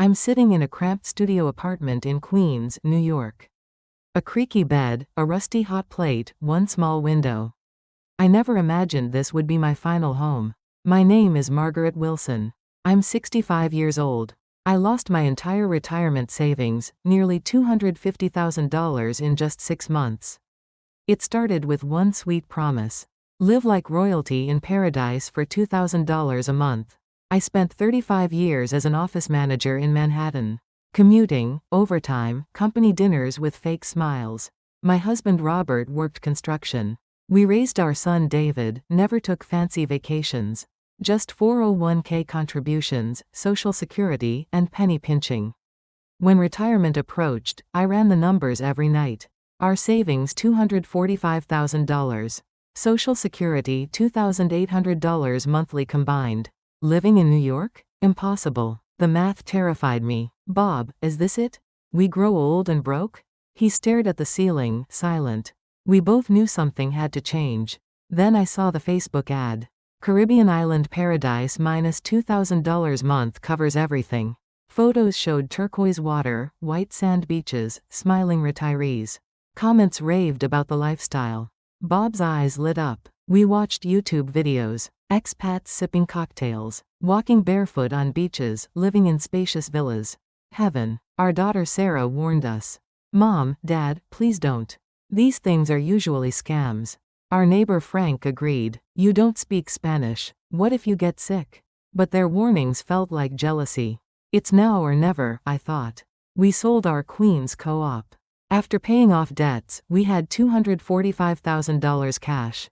I'm sitting in a cramped studio apartment in Queens, New York. A creaky bed, a rusty hot plate, one small window. I never imagined this would be my final home. My name is Margaret Wilson. I'm 65 years old. I lost my entire retirement savings, nearly $250,000 in just 6 months. It started with one sweet promise. Live like royalty in paradise for $2,000 a month. I spent 35 years as an office manager in Manhattan. Commuting, overtime, company dinners with fake smiles. My husband Robert worked construction. We raised our son David, never took fancy vacations. Just 401k contributions, Social Security, and penny pinching. When retirement approached, I ran the numbers every night. Our savings $245,000. Social Security $2,800 monthly combined. Living in New York? Impossible. The math terrified me. Bob, is this it? We grow old and broke? He stared at the ceiling, silent. We both knew something had to change. Then I saw the Facebook ad. Caribbean island paradise minus $2,000 month covers everything. Photos showed turquoise water, white sand beaches, smiling retirees. Comments raved about the lifestyle. Bob's eyes lit up. We watched YouTube videos. Expats sipping cocktails, walking barefoot on beaches, living in spacious villas. Heaven. Our daughter Sarah warned us. Mom, Dad, please don't. These things are usually scams. Our neighbor Frank agreed. You don't speak Spanish. What if you get sick? But their warnings felt like jealousy. It's now or never, I thought. We sold our Queens co-op. After paying off debts, we had $245,000 cash.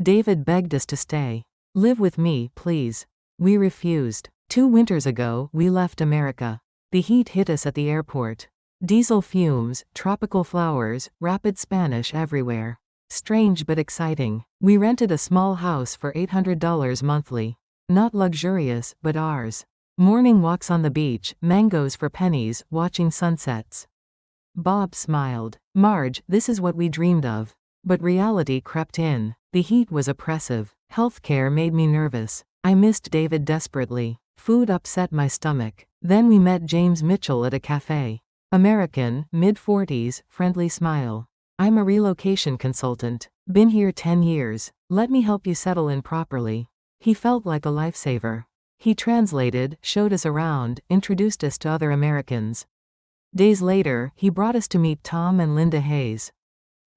David begged us to stay. Live with me, please. We refused. 2 winters ago, we left America. The heat hit us at the airport. Diesel fumes, tropical flowers, rapid Spanish everywhere. Strange but exciting. We rented a small house for $800 monthly. Not luxurious, but ours. Morning walks on the beach, mangoes for pennies, watching sunsets. Bob smiled. Marge, this is what we dreamed of. But reality crept in. The heat was oppressive. Healthcare made me nervous. I missed David desperately. Food upset my stomach. Then we met James Mitchell at a cafe. American, mid-40s, friendly smile. I'm a relocation consultant. Been here 10 years. Let me help you settle in properly. He felt like a lifesaver. He translated, showed us around, introduced us to other Americans. Days later, he brought us to meet Tom and Linda Hayes.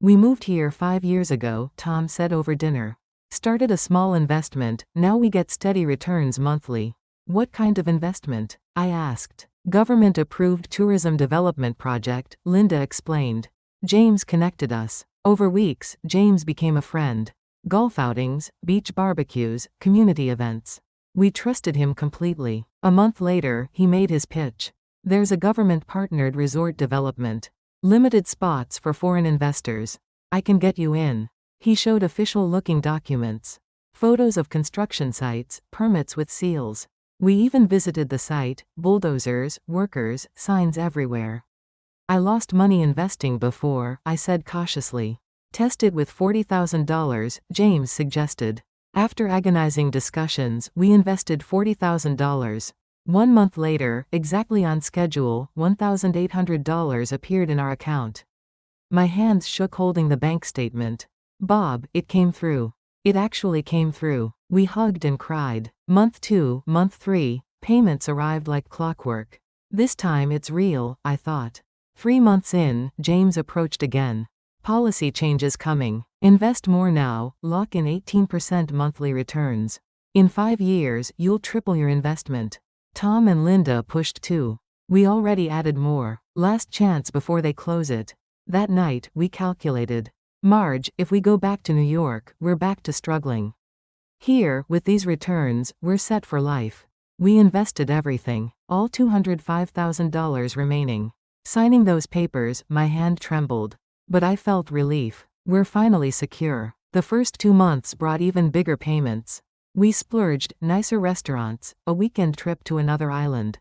We moved here 5 years ago, Tom said over dinner. Started a small investment, now we get steady returns monthly. What kind of investment? I asked. Government-approved tourism development project, Linda explained. James connected us. Over weeks, James became a friend. Golf outings, beach barbecues, community events. We trusted him completely. A month later, he made his pitch. There's a government-partnered resort development. Limited spots for foreign investors. I can get you in. He showed official-looking documents. Photos of construction sites, permits with seals. We even visited the site, bulldozers, workers, signs everywhere. I lost money investing before, I said cautiously. Test it with $40,000, James suggested. After agonizing discussions, we invested $40,000. 1 month later, exactly on schedule, $1,800 appeared in our account. My hands shook holding the bank statement. Bob, it came through. It actually came through. We hugged and cried. Month 2, month 3, payments arrived like clockwork. This time it's real, I thought. 3 months in, James approached again. Policy changes coming. Invest more now, lock in 18% monthly returns. In 5 years, you'll triple your investment. Tom and Linda pushed too. We already added more. Last chance before they close it. That night, we calculated. Marge, if we go back to New York, we're back to struggling. Here, with these returns, we're set for life. We invested everything, all $205,000 remaining. Signing those papers, my hand trembled. But I felt relief. We're finally secure. The first 2 months brought even bigger payments. We splurged, nicer restaurants, a weekend trip to another island.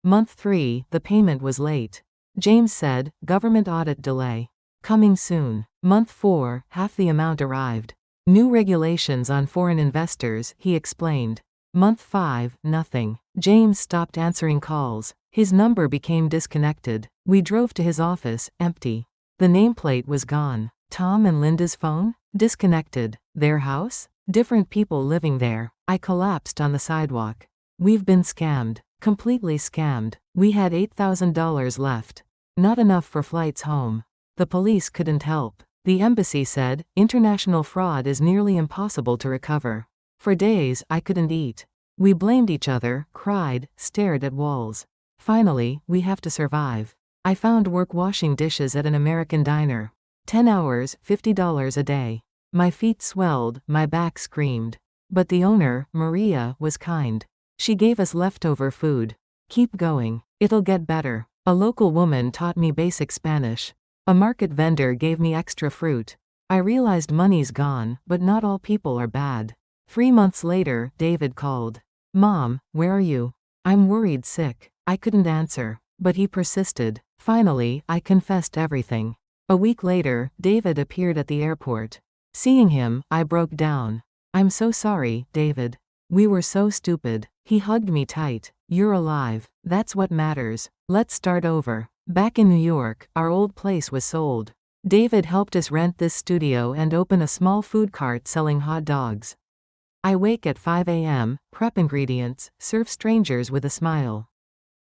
Month 3, the payment was late. James said, government audit delay. Coming soon. Month 4, half the amount arrived. New regulations on foreign investors, he explained. Month 5, nothing. James stopped answering calls. His number became disconnected. We drove to his office, empty. The nameplate was gone. Tom and Linda's phone? Disconnected. Their house? Different people living there. I collapsed on the sidewalk. We've been scammed. Completely scammed. We had $8,000 left. Not enough for flights home. The police couldn't help. The embassy said, international fraud is nearly impossible to recover. For days, I couldn't eat. We blamed each other, cried, stared at walls. Finally, we have to survive. I found work washing dishes at an American diner. 10 hours, $50 a day. My feet swelled, my back screamed. But the owner, Maria, was kind. She gave us leftover food. Keep going. It'll get better. A local woman taught me basic Spanish. A market vendor gave me extra fruit. I realized money's gone, but not all people are bad. 3 months later, David called. Mom, where are you? I'm worried sick. I couldn't answer. But he persisted. Finally, I confessed everything. A week later, David appeared at the airport. Seeing him, I broke down. I'm so sorry, David. We were so stupid. He hugged me tight. You're alive. That's what matters. Let's start over. Back in New York, our old place was sold. David helped us rent this studio and open a small food cart selling hot dogs. I wake at 5 a.m., prep ingredients, serve strangers with a smile.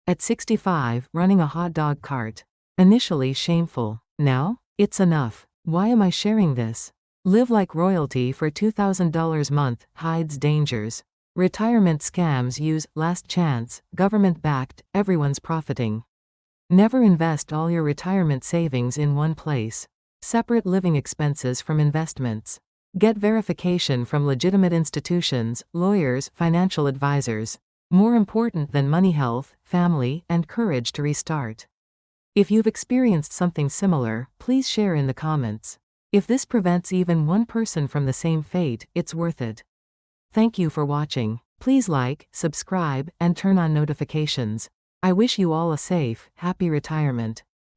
At 65, running a hot dog cart. Initially shameful. Now? It's enough. Why am I sharing this? Live like royalty for $2,000 month, hides dangers. Retirement scams use last chance, government-backed, everyone's profiting. Never invest all your retirement savings in one place. Separate living expenses from investments. Get verification from legitimate institutions, lawyers, financial advisors. More important than money, health, family, and courage to restart. If you've experienced something similar, please share in the comments. If this prevents even one person from the same fate, it's worth it. Thank you for watching. Please like, subscribe, and turn on notifications. I wish you all a safe, happy retirement.